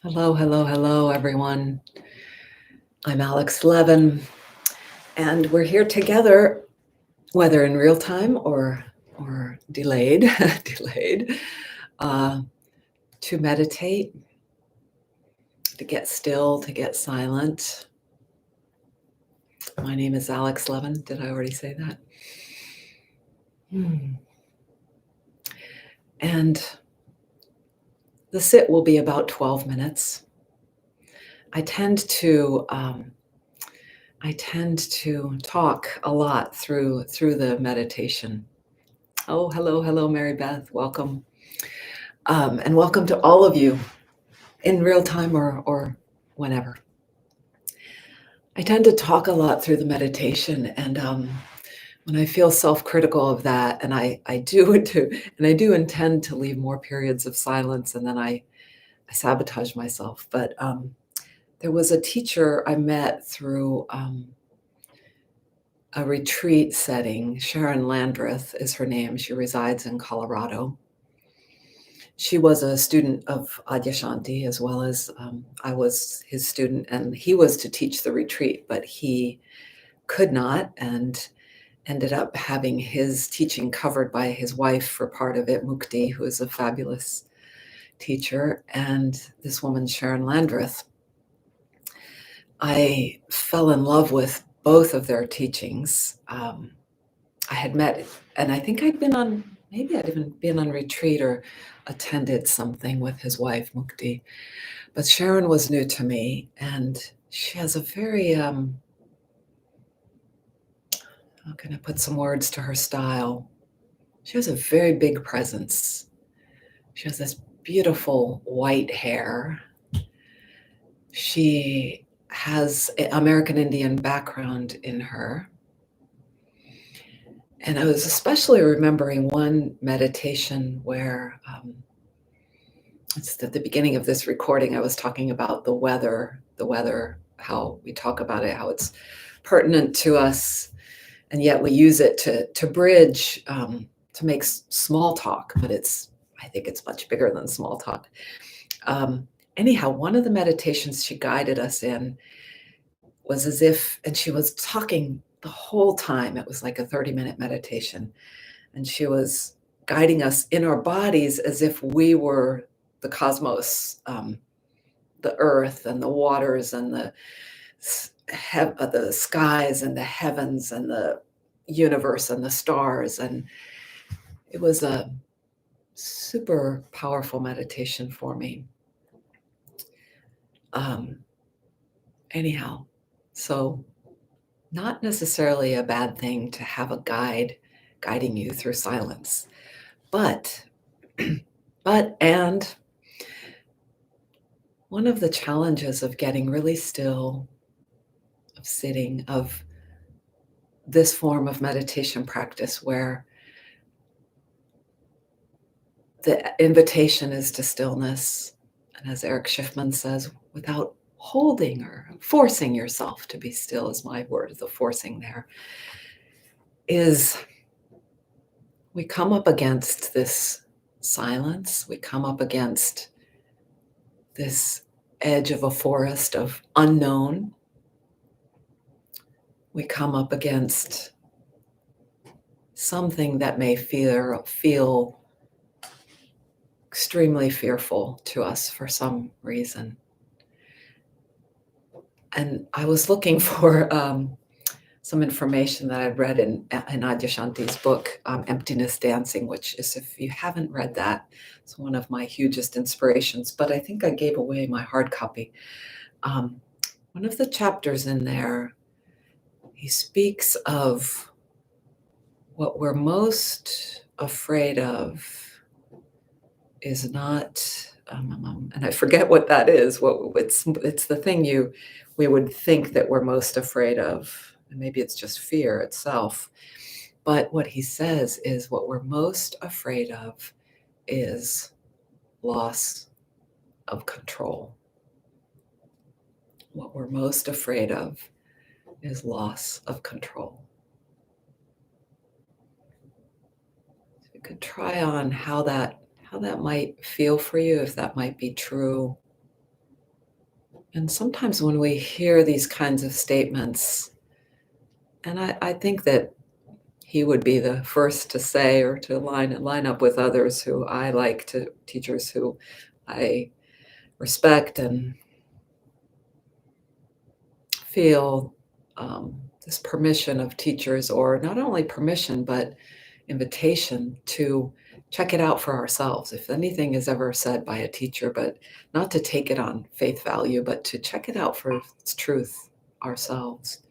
Hello, hello, hello, everyone. I'm Alex Levin, and we're here together, whether in real time or delayed, delayed, uh, to meditate, to get still, to get silent. My name is Alex Levin. Did I already say that? And the sit will be about 12 minutes. I tend to talk a lot through the meditation. Oh, hello, hello, Mary Beth. Welcome. And welcome to all of you in real time or whenever. I tend to talk a lot through the meditation, and when I feel self-critical of that, and I do intend to leave more periods of silence, and then I sabotage myself. But there was a teacher I met through a retreat setting. Sharon Landreth is her name. She resides in Colorado. She was a student of Adyashanti as well as I was his student, and he was to teach the retreat, but he could not and ended up having his teaching covered by his wife for part of it, Mukti, who is a fabulous teacher, and this woman, Sharon Landreth. I fell in love with both of their teachings. I had met, and I think maybe I'd even been on retreat or attended something with his wife, Mukti. But Sharon was new to me, and she has a very, how can I put some words to her style? She has a very big presence. She has this beautiful white hair. She has an American Indian background in her. And I was especially remembering one meditation where it's at the beginning of this recording, I was talking about the weather, how we talk about it, how it's pertinent to us, and yet we use it to bridge, to make small talk, but I think it's much bigger than small talk. Anyhow, one of the meditations she guided us in was and she was talking the whole time. It was like a 30-minute meditation. And she was guiding us in our bodies as if we were the cosmos, the earth and the waters and the skies and the heavens and the universe and the stars. And it was a super powerful meditation for me. Anyhow, so not necessarily a bad thing to have a guide guiding you through silence, but and one of the challenges of getting really still, of sitting, of this form of meditation practice where the invitation is to stillness, and as Eric Schiffman says, without holding or forcing yourself to be still is my word, the forcing there, is we come up against this silence, we come up against this edge of a forest of unknown. We come up against something that may feel extremely fearful to us for some reason. And I was looking for some information that I'd read in Adyashanti's book, Emptiness Dancing, which is, if you haven't read that, it's one of my hugest inspirations, but I think I gave away my hard copy. One of the chapters in there, he speaks of what we're most afraid of is not, and I forget what that is. It's the thing we would think that we're most afraid of, and maybe it's just fear itself. But what he says is what we're most afraid of is loss of control. What we're most afraid of is loss of control. So you could try on how that might feel for you, if that might be true. And sometimes when we hear these kinds of statements, and I think that he would be the first to say or to line up with others who I like to teachers who I respect and feel this permission of teachers, or not only permission, but invitation to check it out for ourselves. If anything is ever said by a teacher, but not to take it on faith value, but to check it out for its truth ourselves.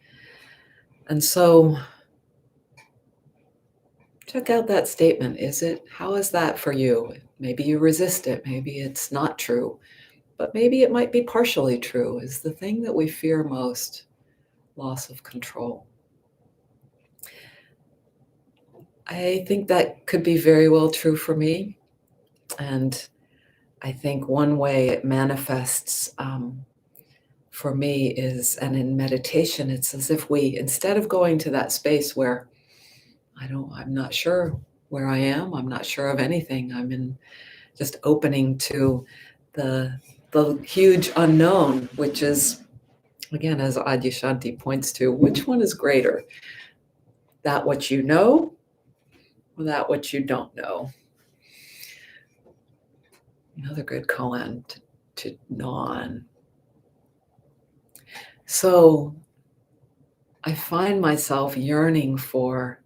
And so check out that statement. How is that for you? Maybe you resist it. Maybe it's not true, but maybe it might be partially true. Is the thing that we fear most loss of control? I think that could be very well true for me. And I think one way it manifests for me is, and in meditation, it's as if we, instead of going to that space where I'm not sure where I am, I'm not sure of anything, I'm in just opening to the, the huge unknown, which is, again, as Adyashanti points to, which one is greater? That what you know, or that what you don't know? Another good koan to gnaw on. So I find myself yearning for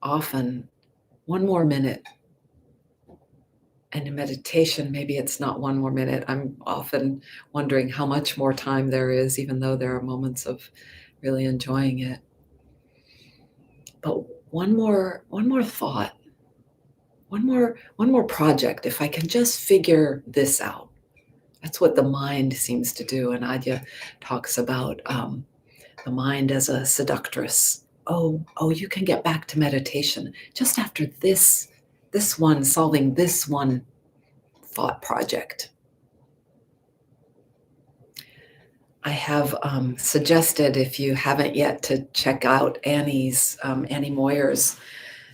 often one more minute. And in meditation, maybe it's not one more minute. I'm often wondering how much more time there is, even though there are moments of really enjoying it. But one more thought, one more project. If I can just figure this out, that's what the mind seems to do. And Adya talks about the mind as a seductress. Oh, you can get back to meditation just after this one, solving this one thought project. I have suggested, if you haven't yet, to check out Annie Moyer's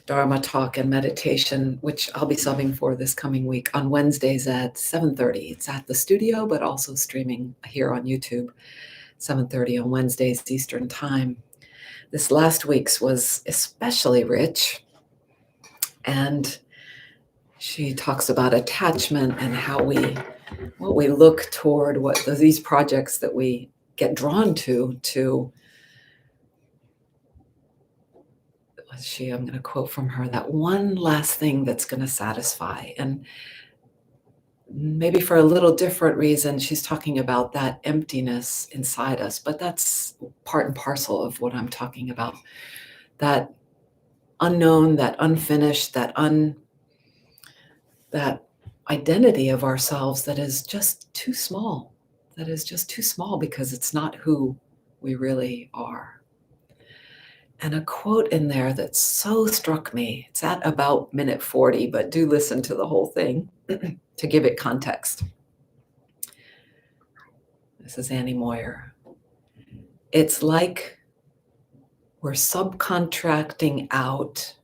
Dharma talk and meditation, which I'll be subbing for this coming week on Wednesdays at 7:30. It's at the studio, but also streaming here on YouTube, 7:30 on Wednesdays Eastern Time. This last week's was especially rich, and she talks about attachment and what we look toward, what these projects that we get drawn to. I'm going to quote from her, that one last thing that's going to satisfy. And maybe for a little different reason, she's talking about that emptiness inside us, but that's part and parcel of what I'm talking about. That unknown, that unfinished, that identity of ourselves that is just too small, because it's not who we really are. And a quote in there that so struck me, it's at about minute 40, but do listen to the whole thing to give it context. This is Annie Moyer. It's like we're subcontracting out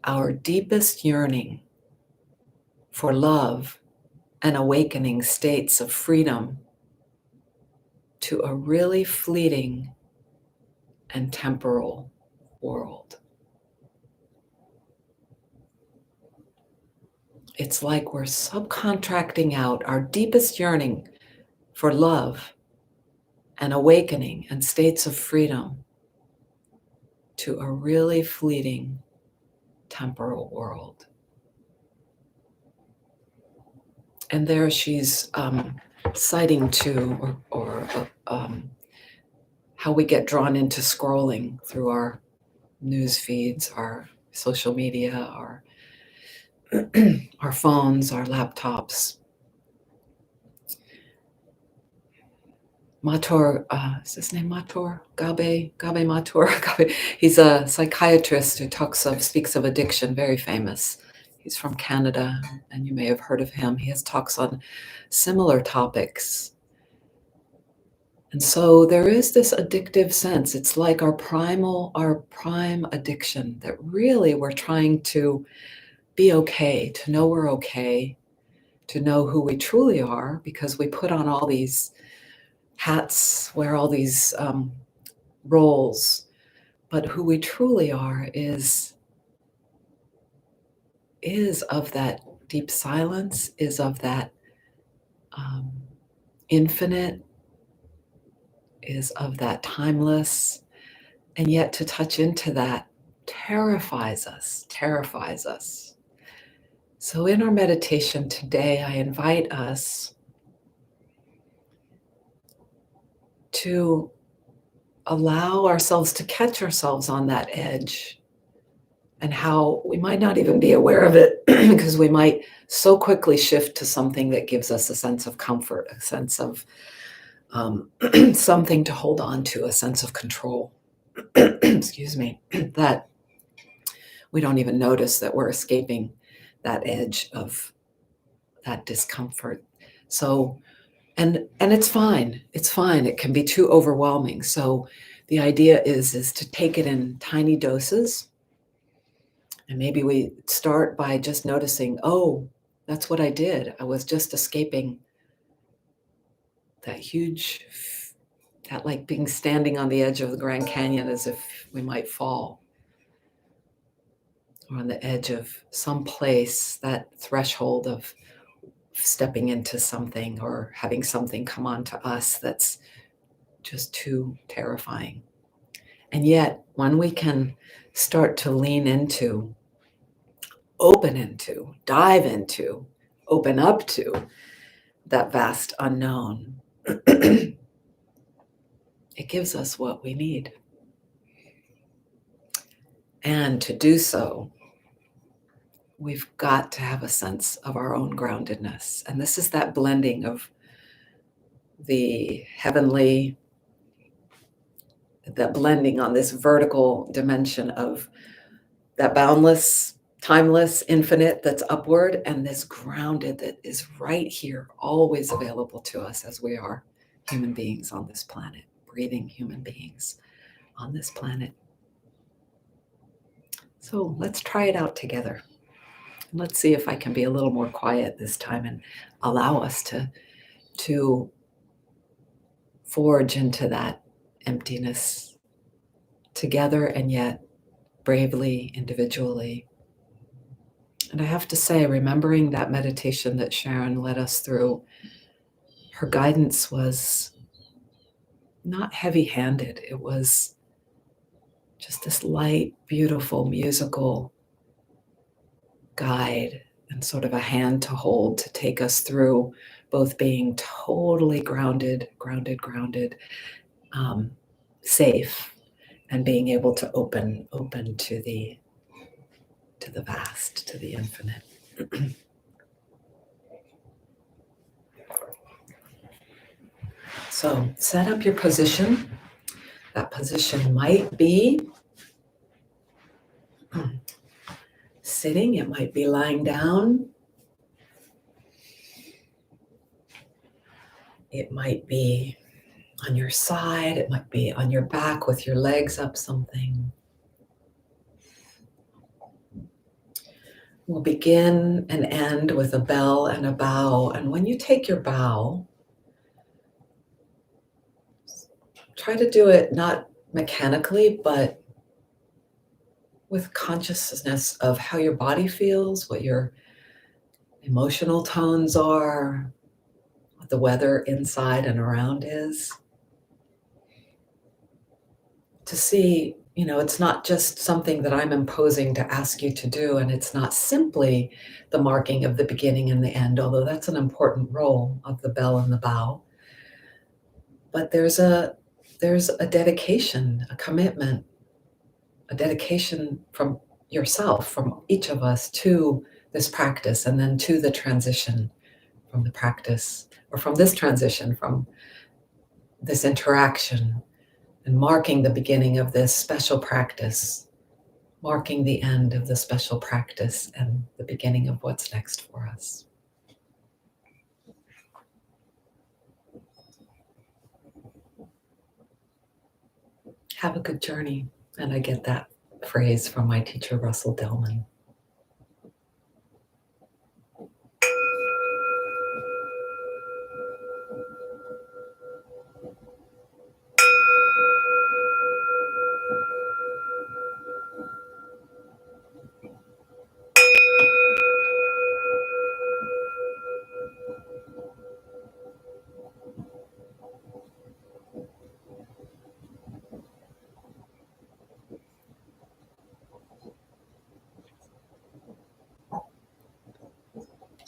our deepest yearning for love and awakening states of freedom to a really fleeting and temporal world. It's like we're subcontracting out our deepest yearning for love and awakening and states of freedom to a really fleeting temporal world. And there she's citing to, how we get drawn into scrolling through our news feeds, our social media, our phones, our laptops. Matur, is his name Matur? Gabe Matur? He's a psychiatrist who speaks of addiction, very famous. He's from Canada, and you may have heard of him. He has talks on similar topics. And so there is this addictive sense. It's like our prime addiction, that really we're trying to be okay, to know we're okay, to know who we truly are, because we put on all these hats, wear all these roles, but who we truly are is of that deep silence, is of that um, infinite, is of that timeless. And yet to touch into that terrifies us, terrifies us. So in our meditation today, I invite us to allow ourselves to catch ourselves on that edge, and how we might not even be aware of it because we might so quickly shift to something that gives us a sense of comfort, a sense of something to hold on to, a sense of control. Excuse me, that we don't even notice that we're escaping that edge of that discomfort. So, and it's fine. It's fine. It can be too overwhelming. So the idea is to take it in tiny doses. And maybe we start by just noticing, oh, that's what I did. I was just escaping that huge, that like being standing on the edge of the Grand Canyon as if we might fall, or on the edge of some place, that threshold of stepping into something or having something come onto us that's just too terrifying. And yet, when we can start to lean into, open into, dive into, open up to that vast unknown, it gives us what we need. And to do so, we've got to have a sense of our own groundedness. And this is that blending of the heavenly, that blending on this vertical dimension of that boundless, timeless, infinite that's upward, and this grounded that is right here, always available to us as we are human beings on this planet, breathing human beings on this planet. So let's try it out together. Let's see if I can be a little more quiet this time and allow us to forge into that emptiness together, and yet bravely, individually. And I have to say, remembering that meditation that Sharon led us through, her guidance was not heavy-handed. It was just this light, beautiful, musical guide and sort of a hand to hold to take us through both being totally grounded, safe, and being able to open to the vast, to the infinite. So set up your position. That position might be sitting, it might be lying down, it might be on your side, it might be on your back with your legs up something. We'll begin and end with a bell and a bow. And when you take your bow, try to do it not mechanically, but with consciousness of how your body feels, what your emotional tones are, what the weather inside and around is. To see, it's not just something that I'm imposing to ask you to do, and it's not simply the marking of the beginning and the end, although that's an important role of the bell and the bow. But there's a dedication, a commitment, a dedication from yourself, from each of us, to this practice, and then to the transition from the practice, or from this transition, from this interaction, and marking the beginning of this special practice, marking the end of the special practice, and the beginning of what's next for us. Have a good journey. And I get that phrase from my teacher, Russell Delman.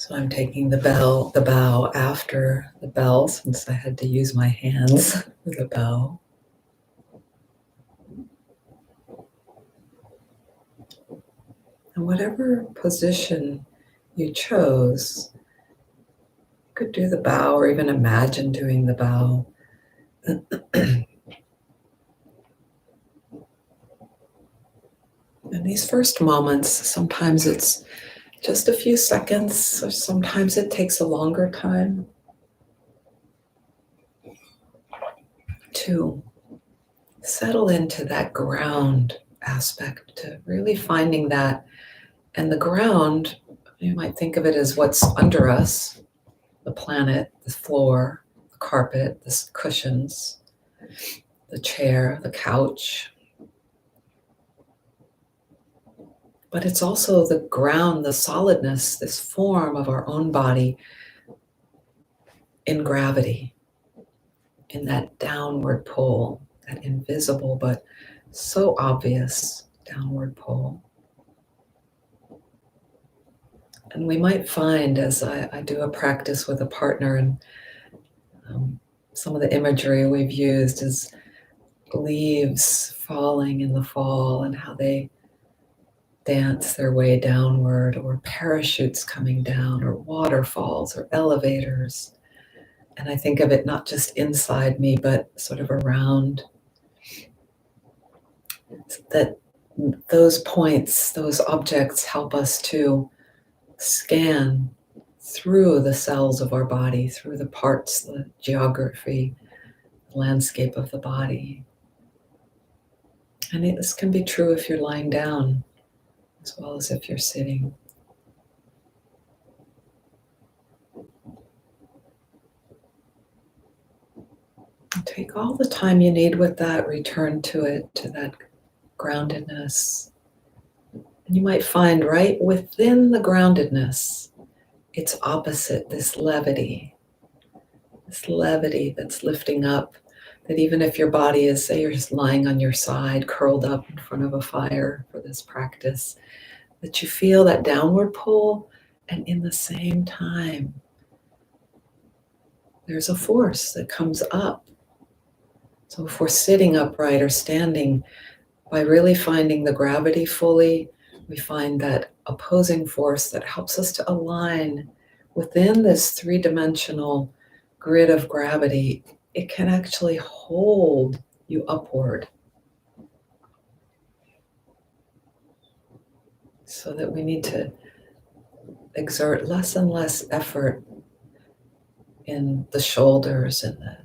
So I'm taking the bow after the bell, since I had to use my hands for the bow. And whatever position you chose, you could do the bow or even imagine doing the bow. In these first moments, sometimes it's just a few seconds, or sometimes it takes a longer time to settle into that ground aspect, to really finding that. And the ground, you might think of it as what's under us, the planet, the floor, the carpet, the cushions, the chair, the couch. But it's also the ground, the solidness, this form of our own body in gravity, in that downward pull, that invisible but so obvious downward pull. And we might find, as I do a practice with a partner, and some of the imagery we've used is leaves falling in the fall and how they dance their way downward, or parachutes coming down, or waterfalls, or elevators. And I think of it not just inside me, but sort of around. That those points, those objects help us to scan through the cells of our body, through the parts, the geography, the landscape of the body. And this can be true if you're lying down as well as if you're sitting. Take all the time you need with that, return to it, to that groundedness. And you might find right within the groundedness, its opposite, this levity that's lifting up, that even if your body is, say you're just lying on your side, curled up in front of a fire for this practice, that you feel that downward pull, and in the same time, there's a force that comes up. So if we're sitting upright or standing, by really finding the gravity fully, we find that opposing force that helps us to align within this three-dimensional grid of gravity. It can actually hold you upward. So that we need to exert less and less effort in the shoulders and the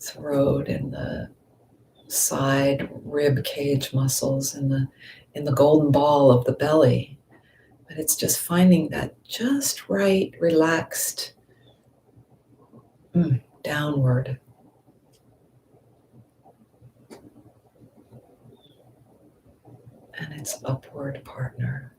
throat and the side rib cage muscles and in the golden ball of the belly. But it's just finding that just right, relaxed downward. And its upward partner.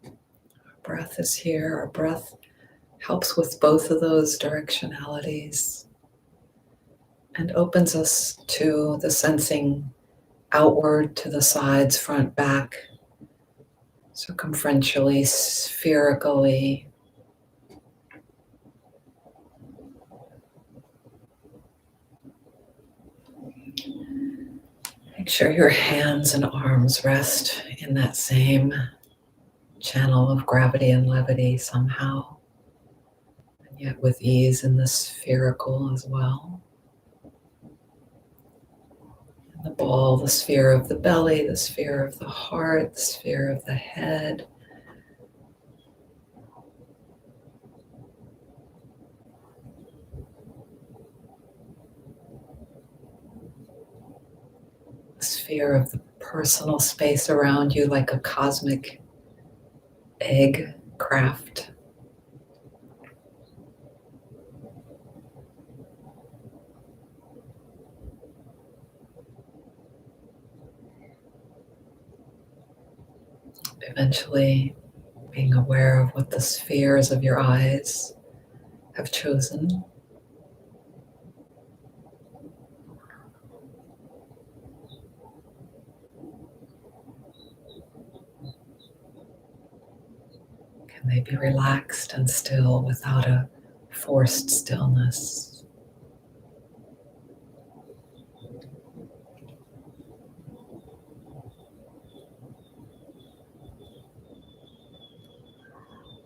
Our breath is here. Our breath helps with both of those directionalities and opens us to the sensing outward, to the sides, front, back, circumferentially, spherically. Make sure your hands and arms rest in that same channel of gravity and levity somehow, and yet with ease in the spherical as well. And the ball, the sphere of the belly, the sphere of the heart, the sphere of the head. The sphere of the personal space around you, like a cosmic egg craft. Eventually being aware of what the spheres of your eyes have chosen. Maybe relaxed and still without a forced stillness.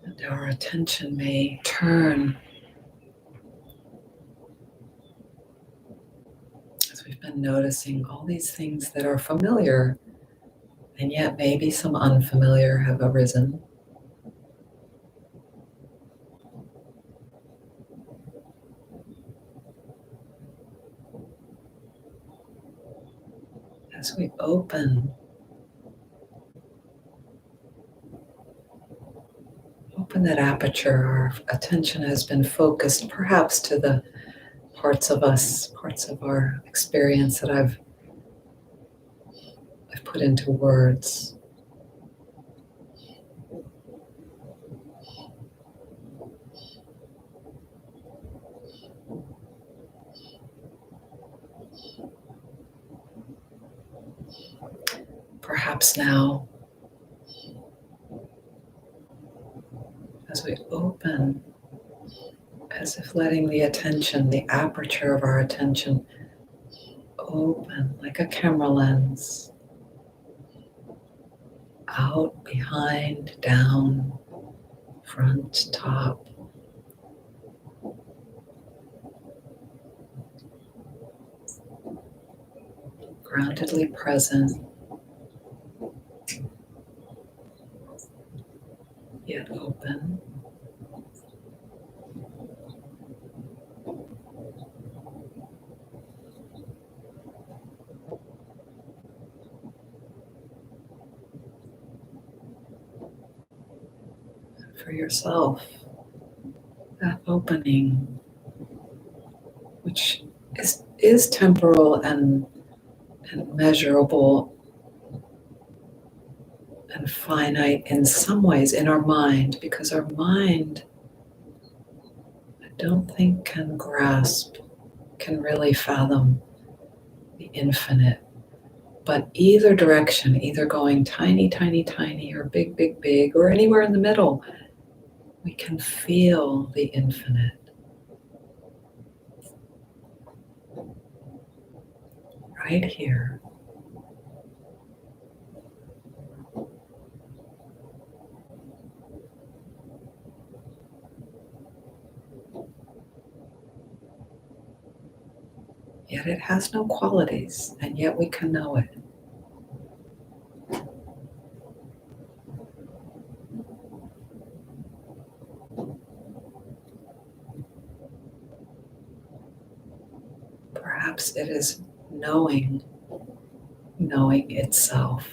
And our attention may turn, as we've been noticing, all these things that are familiar, and yet maybe some unfamiliar have arisen. As we open that aperture, our attention has been focused perhaps to the parts of us, parts of our experience that I've put into words. Perhaps now, as we open, as if letting the attention, the aperture of our attention, open like a camera lens, out, behind, down, front, top. Groundedly present, yet open. For yourself, that opening, which is temporal and measurable and finite in some ways in our mind, because our mind, I don't think, can grasp, can really fathom the infinite. But either direction, either going tiny, tiny, tiny, or big, big, big, or anywhere in the middle, we can feel the infinite right here. Yet it has no qualities, and yet we can know it. Perhaps it is knowing itself.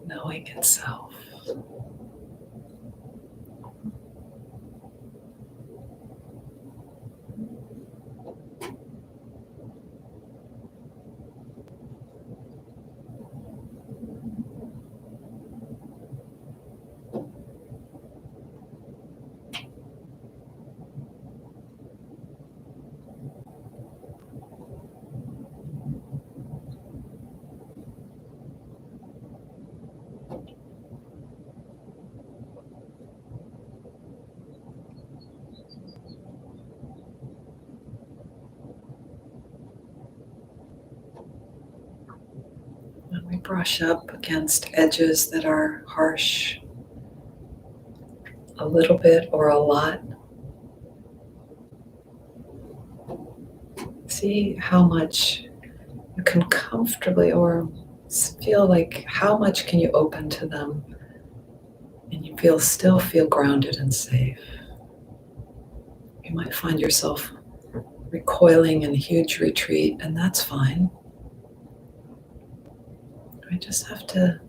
Knowing itself. When we brush up against edges that are harsh, a little bit or a lot, see how much you can comfortably, or feel like how much can you open to them and you still feel grounded and safe. You might find yourself recoiling in huge retreat, and that's fine. I just have to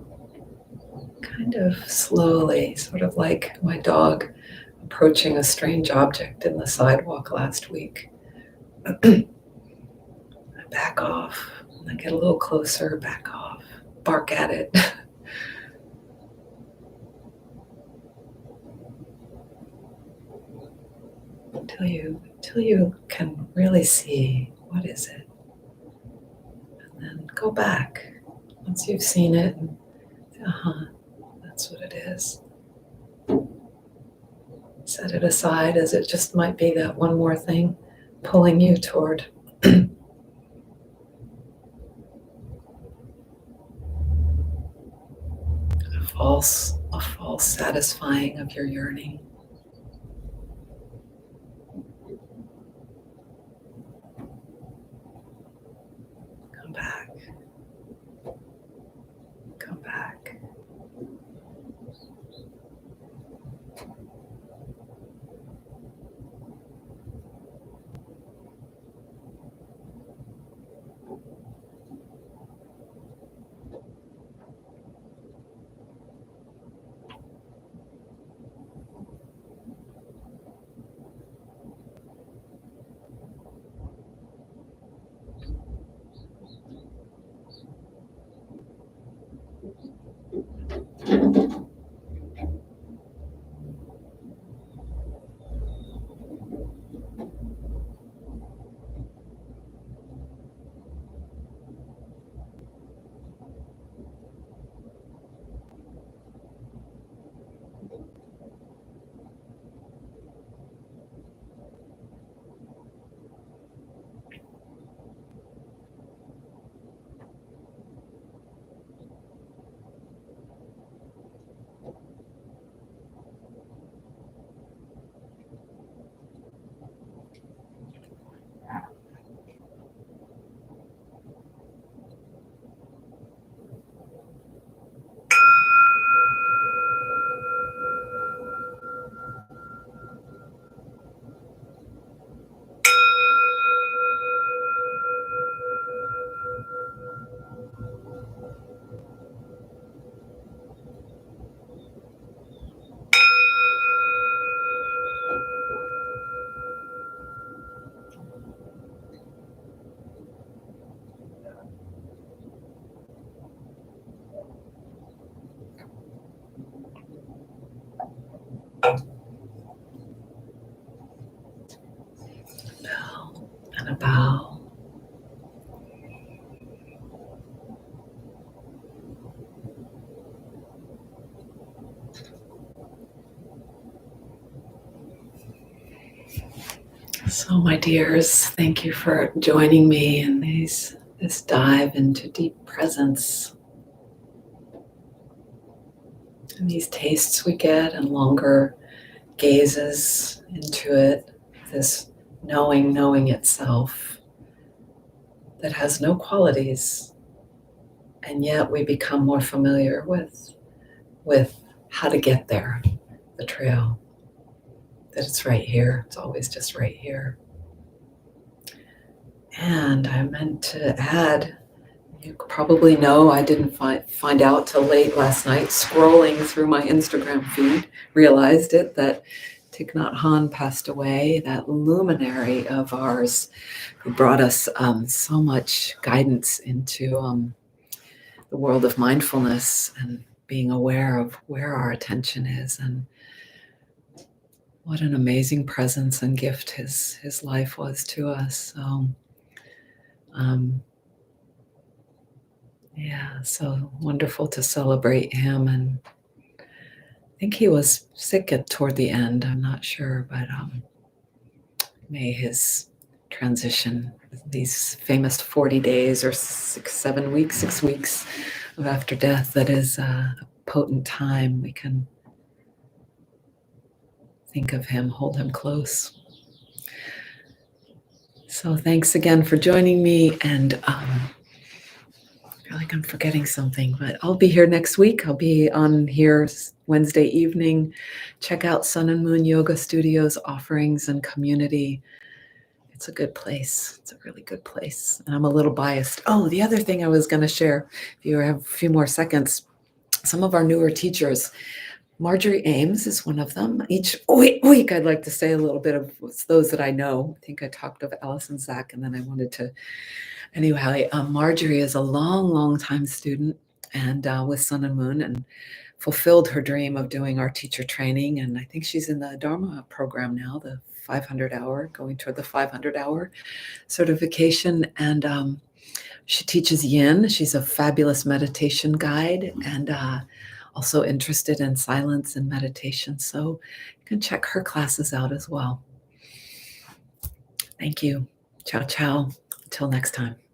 kind of slowly, sort of like my dog approaching a strange object in the sidewalk last week. I back off, and I get a little closer, back off, bark at it. till you can really see what is it. And then go back once you've seen it and that's what it is. Set it aside as it just might be that one more thing pulling you toward a false satisfying of your yearning. Come back. Come back. Bow and a bow. So, my dears, thank you for joining me in this dive into deep presence and these tastes we get and longer gazes into it, this knowing itself that has no qualities, and yet we become more familiar with how to get there, the trail, that it's right here, it's always just right here. And I meant to add, you probably know I didn't find out till late last night, scrolling through my Instagram feed, realized it, that Thich Nhat Hanh passed away, that luminary of ours who brought us so much guidance into the world of mindfulness and being aware of where our attention is, and what an amazing presence and gift his life was to us. So, yeah, so wonderful to celebrate him. And I think he was sick toward the end, I'm not sure, but may his transition, these famous 40 days or 6 weeks of after death, that is a potent time. We can think of him, hold him close. So thanks again for joining me, and I feel like I'm forgetting something, but I'll be here next week. I'll be on here Wednesday evening. Check out Sun and Moon Yoga Studios offerings and community. It's a good place. It's a really good place. And I'm a little biased. Oh, the other thing I was going to share, if you have a few more seconds, some of our newer teachers, Marjorie Ames is one of them. Each week, I'd like to say a little bit of those that I know. I think I talked of Allison Zach, and then I wanted to. Anyway, Marjorie is a long time student and with Sun and Moon, and fulfilled her dream of doing our teacher training. And I think she's in the Dharma program now, the 500 hour, going toward the 500 hour certification. And she teaches yin. She's a fabulous meditation guide and also interested in silence and meditation. So you can check her classes out as well. Thank you. Ciao, ciao. Until next time.